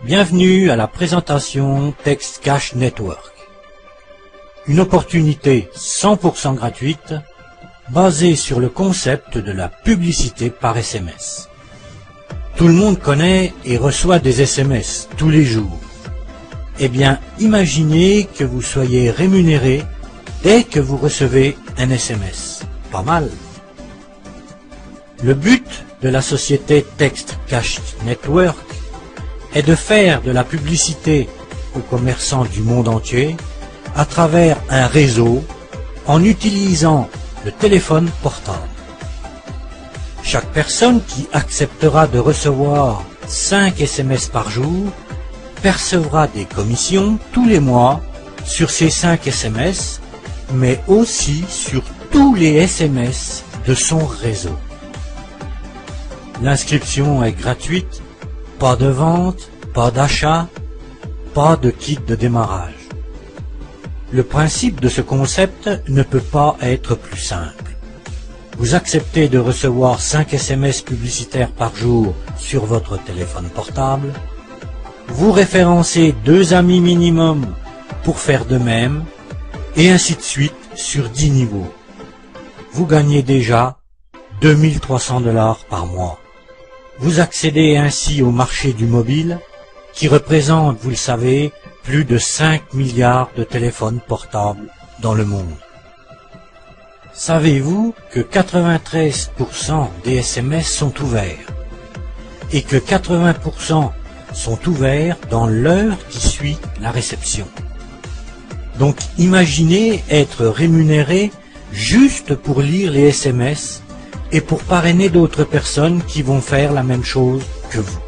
Bienvenue à la présentation Text Cash Network. Une opportunité 100% gratuite basée sur le concept de la publicité par SMS. Tout le monde connaît et reçoit des SMS tous les jours. Eh bien, imaginez que vous soyez rémunéré dès que vous recevez un SMS. Pas mal. Le but de la société Text Cash Network est de faire de la publicité aux commerçants du monde entier à travers un réseau en utilisant le téléphone portable. Chaque personne qui acceptera de recevoir 5 SMS par jour percevra des commissions tous les mois sur ces 5 SMS, mais aussi sur tous les SMS de son réseau. L'inscription est gratuite, pas de vente, pas d'achat, pas de kit de démarrage. Le principe de ce concept ne peut pas être plus simple. Vous acceptez de recevoir 5 SMS publicitaires par jour sur votre téléphone portable. Vous référencez 2 amis minimum pour faire de même, et ainsi de suite sur 10 niveaux. Vous gagnez déjà 2300 $ par mois. Vous accédez ainsi au marché du mobile, qui représente, vous le savez, plus de 5 milliards de téléphones portables dans le monde. Savez-vous que 93% des SMS sont ouverts et que 80% sont ouverts dans l'heure qui suit la réception? Donc imaginez être rémunéré juste pour lire les SMS et pour parrainer d'autres personnes qui vont faire la même chose que vous.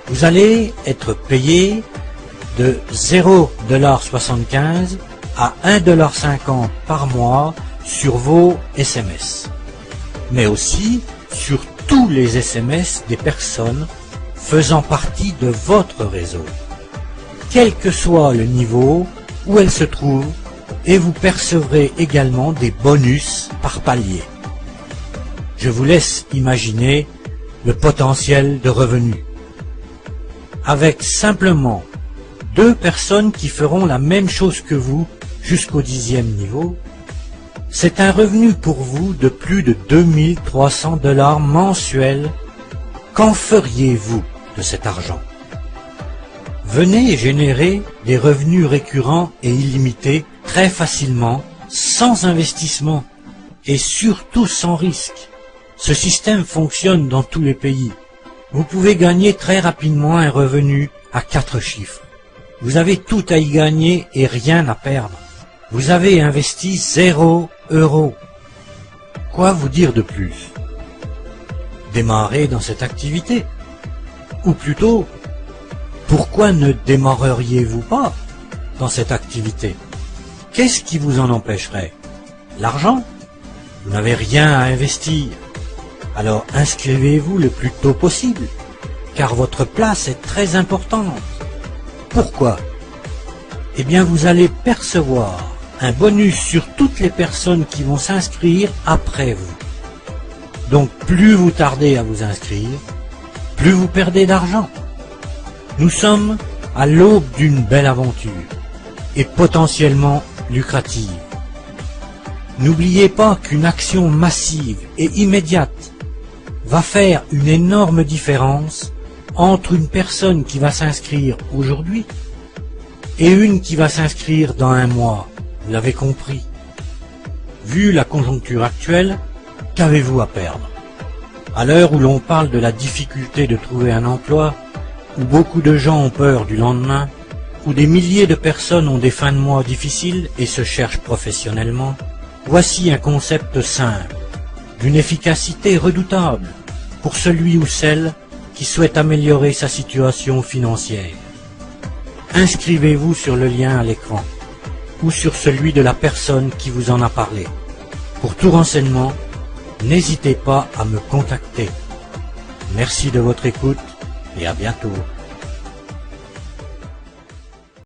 Vous allez être payé de 0,75 $ à 1,50 $ par mois sur vos SMS, mais aussi sur tous les SMS des personnes faisant partie de votre réseau, quel que soit le niveau où elles se trouvent, et vous percevrez également des bonus par palier. Je vous laisse imaginer le potentiel de revenus. Avec simplement 2 personnes qui feront la même chose que vous jusqu'au 10e niveau, c'est un revenu pour vous de plus de 2300 $ mensuels. Qu'en feriez-vous de cet argent? Venez générer des revenus récurrents et illimités très facilement, sans investissement et surtout sans risque. Ce système fonctionne dans tous les pays. Vous pouvez gagner très rapidement un revenu à 4 chiffres. Vous avez tout à y gagner et rien à perdre. Vous avez investi 0 €. Quoi vous dire de plus? Démarrez dans cette activité. Ou plutôt, pourquoi ne démarreriez-vous pas dans cette activité? Qu'est-ce qui vous en empêcherait? L'argent? Vous n'avez rien à investir. Alors inscrivez-vous le plus tôt possible, car votre place est très importante. Pourquoi? Eh bien, vous allez percevoir un bonus sur toutes les personnes qui vont s'inscrire après vous. Donc plus vous tardez à vous inscrire, plus vous perdez d'argent. Nous sommes à l'aube d'une belle aventure, et potentiellement lucrative. N'oubliez pas qu'une action massive et immédiate va faire une énorme différence entre une personne qui va s'inscrire aujourd'hui et une qui va s'inscrire dans un mois. Vous l'avez compris. Vu la conjoncture actuelle, qu'avez-vous à perdre? À l'heure où l'on parle de la difficulté de trouver un emploi, où beaucoup de gens ont peur du lendemain, où des milliers de personnes ont des fins de mois difficiles et se cherchent professionnellement, voici un concept simple, d'une efficacité redoutable pour celui ou celle qui souhaite améliorer sa situation financière. Inscrivez-vous sur le lien à l'écran ou sur celui de la personne qui vous en a parlé. Pour tout renseignement, n'hésitez pas à me contacter. Merci de votre écoute et à bientôt.